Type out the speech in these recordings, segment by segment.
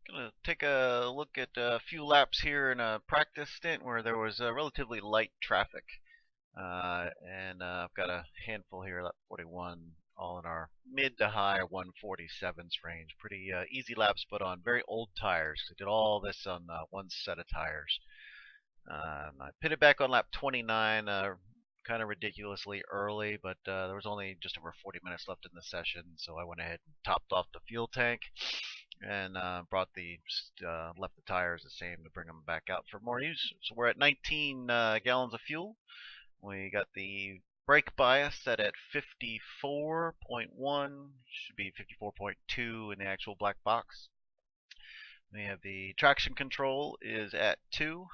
Gonna take a look at a few laps here in a practice stint where there was relatively light traffic. And I've got a handful here, lap 41, all in our mid to high 147s range. Pretty easy laps, but on very old tires. I did all this on one set of tires. I pitted back on lap 29, kind of ridiculously early, but there was only just over 40 minutes left in the session, so I went ahead and topped off the fuel tank and left the tires the same to bring them back out for more use. So we're at 19 gallons of fuel. We got the brake bias set at 54.1, should be 54.2 in the actual black box. We have the traction control is at 2.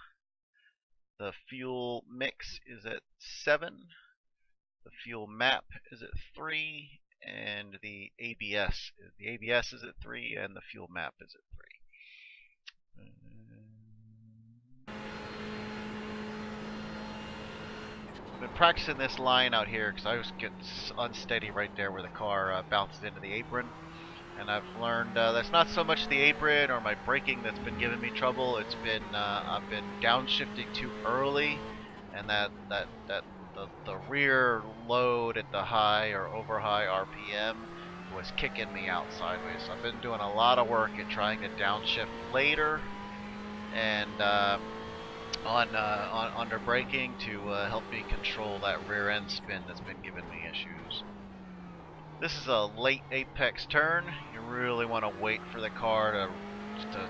The fuel mix is at 7. The fuel map is at 3. And the ABS is at 3, and the fuel map is at 3. I've been practicing this line out here because I was getting unsteady right there where the car bounces into the apron. And I've learned that's not so much the apron or my braking that's been giving me trouble. It's been I've been downshifting too early, and the rear load at the high or over high RPM was kicking me out sideways. So I've been doing a lot of work at trying to downshift later and under braking to help me control that rear end spin that's been giving me issues. This is a late apex turn. You really want to wait for the car to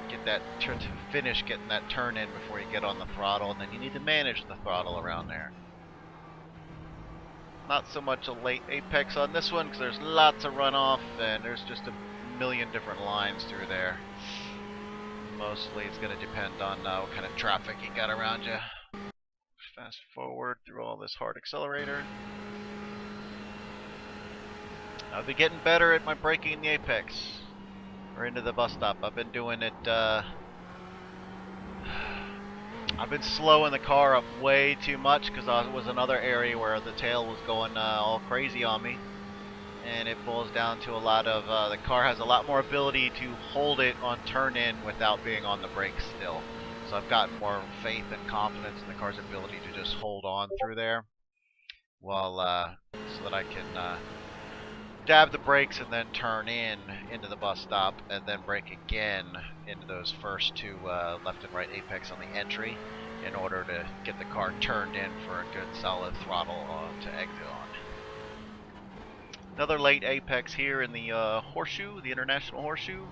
get that turn to finish getting that turn in before you get on the throttle, and then you need to manage the throttle around there. Not so much a late apex on this one because there's lots of runoff and there's just a million different lines through there. Mostly it's going to depend on what kind of traffic you got around you. Fast forward through all this hard accelerator. I've been getting better at my braking in the apex or into the bus stop. I've been doing it. I've been slowing the car up way too much because it was another area where the tail was going all crazy on me, and it boils down to a lot of the car has a lot more ability to hold it on turn in without being on the brakes still. So I've gotten more faith and confidence in the car's ability to just hold on through there, while so that I can dab the brakes and then turn into the bus stop and then brake again into those first two left and right apex on the entry in order to get the car turned in for a good solid throttle to exit on. Another late apex here in the horseshoe, the international horseshoe.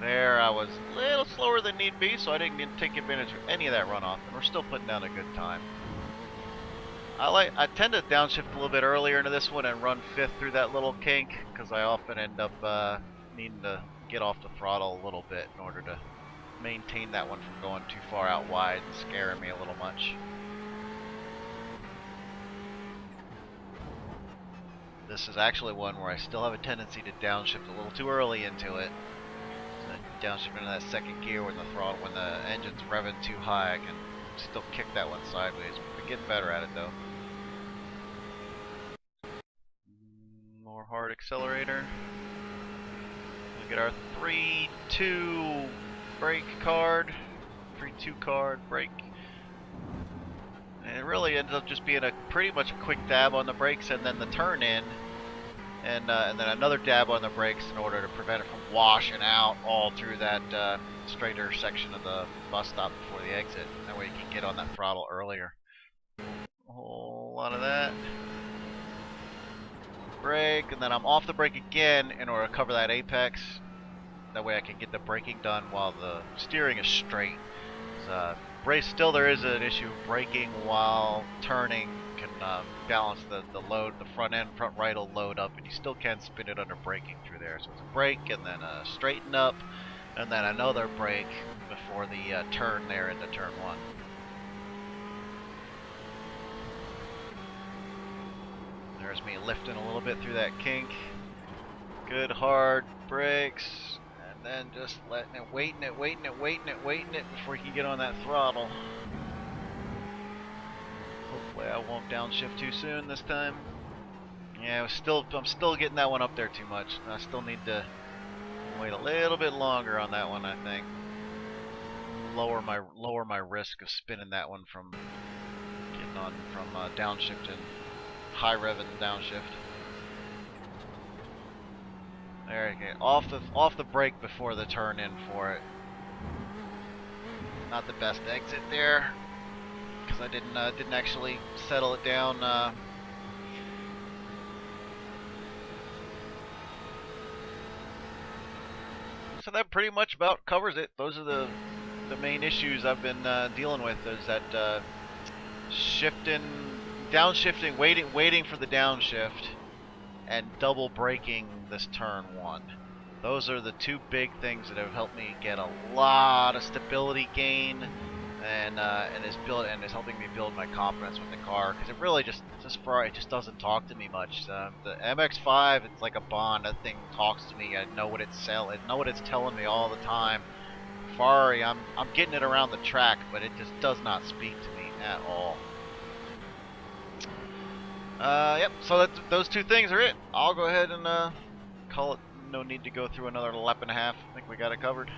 There I was a little slower than need be, so I didn't get to take advantage of any of that runoff, and we're still putting down a good time. I tend to downshift a little bit earlier into this one and run fifth through that little kink because I often end up needing to get off the throttle a little bit in order to maintain that one from going too far out wide and scaring me a little much. This is actually one where I still have a tendency to downshift a little too early into it. So downshift into that second gear when the engine's revving too high, I can still kick that one sideways. But getting better at it though. More hard accelerator. We get our 3-2 brake card. 3-2 card brake. And it really ends up just being a pretty much a quick dab on the brakes and then the turn in. And then another dab on the brakes in order to prevent it from washing out all through that straighter section of the bus stop before the exit. That way you can get on that throttle earlier. A whole lot of that. Brake, and then I'm off the brake again in order to cover that apex. That way I can get the braking done while the steering is straight. Still there is an issue of braking while turning. Can balance the load. The front right will load up, and you still can spin it under braking through there. So it's a brake and then a straighten up, and then another brake before the turn there into turn 1. There's me lifting a little bit through that kink. Good hard brakes, and then just letting it, waiting it before you can get on that throttle. Hopefully I won't downshift too soon this time. Yeah, I'm still getting that one up there too much. I still need to Wait a little bit longer on that one, I think. Lower my risk of spinning that one from getting on from downshift and high rev and downshift. There you go. Off the brake before the turn in for it. Not the best exit there because I didn't actually settle it down. So that pretty much about covers it. Those are the main issues I've been dealing with. Is that downshifting, waiting for the downshift, and double braking this turn one. Those are the two big things that have helped me get a lot of stability gain, and is helping me build my confidence with the car, because it really just doesn't talk to me much. The MX-5, it's like a Bond. That thing talks to me. I know what it's telling me all the time. Ferrari, I'm getting it around the track, but it just does not speak to me at all. Yep. So those two things are it. I'll go ahead and call it. No need to go through another lap and a half. I think we got it covered.